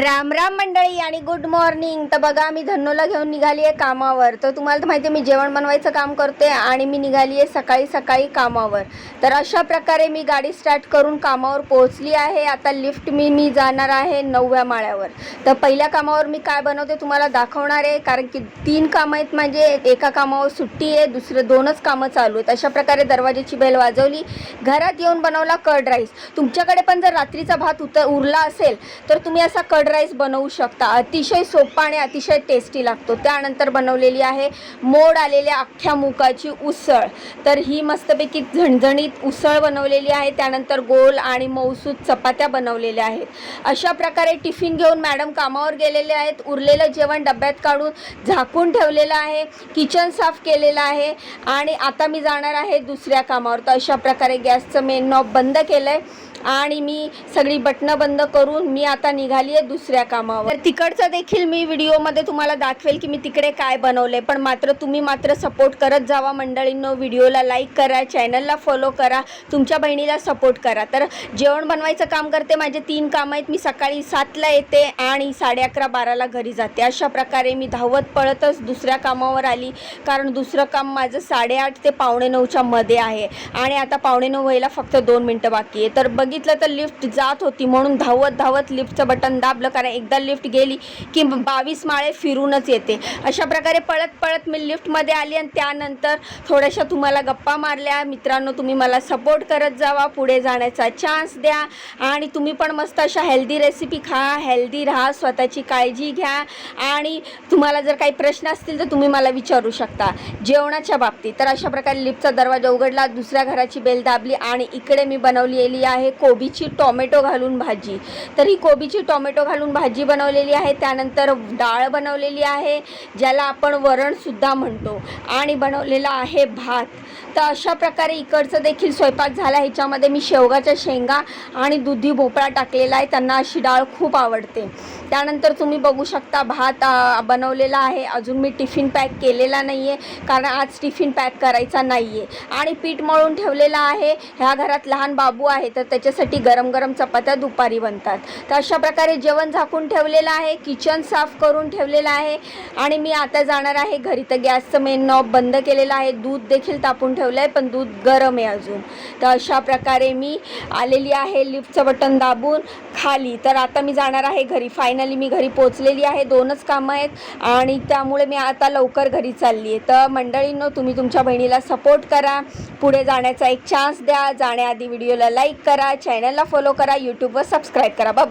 राम राम मंडळी आणि good morning. तर बघा मी धन्नोला घेऊन निघाली आहे कामावर. तर तुम्हाला तर माहिती आहे मी जेवण बनवायचं काम करते आणि मी निघाली आहे सकाळी सकाळी कामावर. तर अशा प्रकारे मी गाडी स्टार्ट करून कामावर पोहोचली आहे. आता लिफ्ट मी जाणार आहे 9व्या माळ्यावर. तर पहिल्या कामावर मी काय बनवते तुम्हाला दाखवणार आहे, कारण की 3 कामं आहेत म्हणजे एका कामावर सुट्टी आहे, दुसरे 2च कामं चालू आहेत. अशा प्रकारे दरवाजाची बेल वाजवली, घरात येऊन बनवला कर्ड राईस. तुमच्याकडे पण जर रात्रीचा भात उरला असेल तर तुम्ही असा कर्ड राईस बनवू शकता. अतिशय सोपा आणि अतिशय टेस्टी लागतो. त्यानंतर बनवलेली आहे मोड आलेल्या अख्ख्या मुगाची उसळ. तर ही मस्तपैकी झणझणीत उसळ बनवलेली आहे. त्यानंतर गोल आणि मऊसूत चपात्या बनवलेल्या आहेत. अशा प्रकारे टिफिन घेऊन मॅडम कामावर गेलेले आहेत. उरलेलं जेवण डब्यात काढून झाकून ठेवलेलं आहे, किचन साफ केलेलं आहे आणि आता मी जाणार आहे दुसऱ्या कामावर. तर अशा प्रकारे गॅसचं मेन नॉब बंद केलं आहे आणि मी सगळी बटणं बंद करून मी आता निघाली आहे दुसऱ्या कामावर. तर तिकडचं देखील मी व्हिडिओमध्ये तुम्हाला दाखवेल की मी तिकडे काय बनवले. पण तुम्ही सपोर्ट करत जावा मंडळींनो. व्हिडिओला लाईक करा, चॅनलला फॉलो करा, तुमच्या बहिणीला सपोर्ट करा. तर जेवण बनवायचं काम करते. माझे 3 कामं आहेत. मी सकाळी 7ला येते आणि 11:30-12ला घरी जाते. अशा प्रकारे मी धावत पळतच दुसऱ्या कामावर आली, कारण दुसरं काम माझं 8:30 ते 8:45च्या मध्ये आहे आणि आता 8:45 व्हायला फक्त 2 मिनटं बाकी आहे. तर बघितलं तर लिफ्ट जात होती म्हणून धावत धावत लिफ्टचं बटन दाबलं, कारण एकदा लिफ्ट गेली की 22 माळे फिरूनच येते. अशा प्रकारे पळत पळत मी लिफ्टमध्ये आली आणि त्यानंतर थोड्याशा तुम्हाला गप्पा मारल्या. मित्रांनो, तुम्ही मला सपोर्ट करत जावा, पुढे जाण्याचा चान्स द्या आणि तुम्ही पण मस्त अशा हेल्दी रेसिपी खा, हेल्दी राहा, स्वतःची काळजी घ्या आणि तुम्हाला जर काही प्रश्न असतील तर तुम्ही मला विचारू शकता जेवणाच्या बाबतीत. तर अशा प्रकारे लिफ्टचा दरवाजा उघडला, दुसऱ्या घराची बेल दाबली आणि इकडे मी बनवलेली आहे कोबीची टोमॅटो घालून भाजी. तर ही कोबीची टोमॅटो घालून भाजी बनवलेली आहे. त्यानंतर डाळ बनवलेली आहे, ज्याला आपण वरणसुद्धा म्हणतो, आणि बनवलेला आहे भात. तर अशा प्रकारे इकडचं देखील स्वयंपाक झाला. ह्याच्यामध्ये मी शेवगाच्या शेंगा आणि दुधी भोपळा टाकलेला आहे, त्यांना अशी डाळ खूप आवडते. त्यानंतर तुम्ही बघू शकता भात बनवलेला आहे. अजून मी टिफिन पॅक केलेला नाही आहे, कारण आज टिफिन पॅक करायचा नाही आहे. आणि पीठ मळून ठेवलेलं आहे. ह्या घरात लहान बाबू आहे तर त्याच्यासाठी गरम गरम चपात्या दुपारी बनतात. तर अशा प्रकारे जेवण झाकून ठेवलेलं आहे, किचन साफ करून ठेवलेलं आहे आणि मी आता जाणार आहे घरी. तर गॅसचं मेन नॉब बंद केलेलं आहे, दूध देखील तापून ठेवलं आहे, पण दूध गरम आहे अजून. तर अशा प्रकारे मी आलेली आहे लिफ्टचं बटन दाबून खाली. तर आता मी जाणार आहे घरी. फायनली मी घरी पोचलेली आहे. 2च कामं आहेत आणि त्यामुळे मी आता लवकर घरी चालली आहे. तर मंडळींनो, तुम्ही तुमच्या बहिणीला सपोर्ट करा, पुढे जाण्याचा एक चान्स द्या. जाण्याआधी व्हिडिओला लाईक करा, चॅनलला फॉलो करा, यूट्यूबवर सबस्क्राईब करा. बाय.